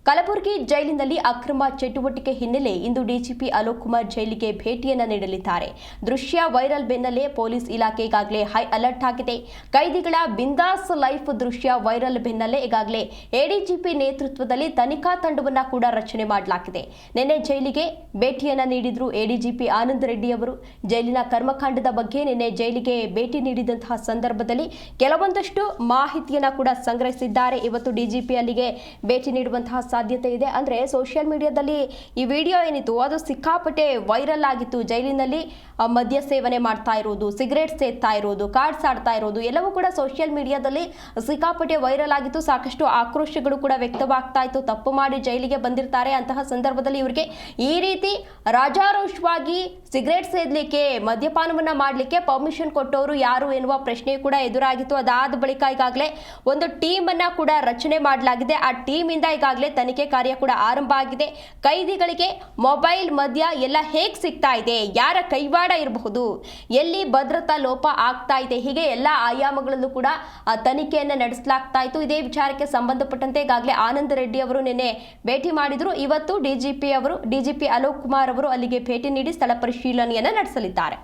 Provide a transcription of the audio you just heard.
ಕಲಬುರಗಿ ಜೈಲಿನಲ್ಲಿ ಅಕ್ರಮ ಚಟುವಟಿಕೆ ಹಿನ್ನೆಲೆ ಇಂದು ಡಿಜಿಪಿ ಅಲೋಕ್ ಕುಮಾರ್ ಜೈಲಿಗೆ ಭೇಟಿಯನ್ನ ನೀಡಲಿದ್ದಾರೆ. ದೃಶ್ಯ ವೈರಲ್ ಬೆನ್ನಲ್ಲೇ ಪೊಲೀಸ್ ಇಲಾಖೆ ಈಗಾಗಲೇ ಹೈ ಅಲರ್ಟ್ ಆಗಿದೆ. ಕೈದಿಗಳ ಬಿಂದಾಸ್ ಲೈಫ್ ದೃಶ್ಯ ವೈರಲ್ ಬೆನ್ನಲ್ಲೇ ಈಗಾಗಲೇ ಎಡಿಜಿಪಿ ನೇತೃತ್ವದಲ್ಲಿ ತನಿಖಾ ತಂಡವನ್ನ ಕೂಡ ರಚನೆ ಮಾಡಲಾಗಿದೆ. ನಿನ್ನೆ ಜೈಲಿಗೆ ಭೇಟಿಯನ್ನ ನೀಡಿದ್ರು ಎಡಿಜಿಪಿ ಆನಂದ್ ರೆಡ್ಡಿ ಅವರು. ಜೈಲಿನ ಕರ್ಮಕಾಂಡದ ಬಗ್ಗೆ ನಿನ್ನೆ ಜೈಲಿಗೆ ಭೇಟಿ ನೀಡಿದಂತಹ ಸಂದರ್ಭದಲ್ಲಿ ಕೆಲವೊಂದಷ್ಟು ಮಾಹಿತಿಯನ್ನ ಕೂಡ ಸಂಗ್ರಹಿಸಿದ್ದಾರೆ. ಇವತ್ತು ಡಿಜಿಪಿ ಅಲ್ಲಿಗೆ ಭೇಟಿ ನೀಡುವಂತಹ ಸಾಧ್ಯತೆ ಇದೆ. ಅಂದ್ರೆ ಸೋಷಿಯಲ್ ಮೀಡಿಯಾದಲ್ಲಿ ಈ ವಿಡಿಯೋ ಏನಿತ್ತು ಅದು ಸಿಕ್ಕಾಪಟ್ಟೆ ವೈರಲ್ ಆಗಿತ್ತು. ಜೈಲಿನಲ್ಲಿ ಮದ್ಯ ಸೇವನೆ ಮಾಡ್ತಾ ಇರೋದು, ಸಿಗರೇಟ್ ಸೇರ್ತಾ ಇರೋದು, ಕಾರ್ಡ್ಸ್ ಆಡ್ತಾ ಇರೋದು ಎಲ್ಲವೂ ಕೂಡ ಸೋಷಿಯಲ್ ಮೀಡಿಯಾದಲ್ಲಿ ಸಿಕ್ಕಾಪಟ್ಟೆ ವೈರಲ್ ಆಗಿತ್ತು. ಸಾಕಷ್ಟು ಆಕ್ರೋಶಗಳು ಕೂಡ ವ್ಯಕ್ತವಾಗ್ತಾ ಇತ್ತು. ತಪ್ಪು ಮಾಡಿ ಜೈಲಿಗೆ ಬಂದಿರ್ತಾರೆ, ಅಂತಹ ಸಂದರ್ಭದಲ್ಲಿ ಇವರಿಗೆ ಈ ರೀತಿ ರಾಜಾರೋಷವಾಗಿ ಸಿಗರೇಟ್ ಸೇದಲಿಕ್ಕೆ, ಮದ್ಯಪಾನವನ್ನ ಮಾಡಲಿಕ್ಕೆ ಪರ್ಮಿಷನ್ ಕೊಟ್ಟವರು ಯಾರು ಎನ್ನುವ ಪ್ರಶ್ನೆ ಕೂಡ ಎದುರಾಗಿತ್ತು. ಅದಾದ ಬಳಿಕ ಈಗಾಗಲೇ ಒಂದು ಟೀಮ್ ಅನ್ನ ಕೂಡ ರಚನೆ ಮಾಡಲಾಗಿದೆ. ಆ ಟೀಮ್ ಇಂದ ಈಗಾಗಲೇ ತನಿಖೆ ಕಾರ್ಯ ಕೂಡ ಆರಂಭ ಆಗಿದೆ. ಕೈದಿಗಳಿಗೆ ಮೊಬೈಲ್, ಮದ್ಯ ಎಲ್ಲ ಹೇಗೆ ಸಿಗ್ತಾ ಇದೆ, ಯಾರ ಕೈವಾಡ ಇರಬಹುದು, ಎಲ್ಲಿ ಭದ್ರತಾ ಲೋಪ ಆಗ್ತಾ ಇದೆ, ಹೀಗೆ ಎಲ್ಲ ಆಯಾಮಗಳಲ್ಲೂ ಕೂಡ ತನಿಖೆಯನ್ನು ನಡೆಸಲಾಗ್ತಾ ಇತ್ತು. ಇದೇ ವಿಚಾರಕ್ಕೆ ಸಂಬಂಧಪಟ್ಟಂತೆ ಈಗಾಗಲೇ ಆನಂದ್ ರೆಡ್ಡಿ ಅವರು ನಿನ್ನೆ ಭೇಟಿ ಮಾಡಿದ್ರು. ಇವತ್ತು ಡಿಜಿಪಿ ಅಲೋಕ್ ಕುಮಾರ್ ಅವರು ಅಲ್ಲಿಗೆ ಭೇಟಿ ನೀಡಿ ಸ್ಥಳ ಪರಿಶೀಲನೆಯನ್ನು ನಡೆಸಲಿದ್ದಾರೆ.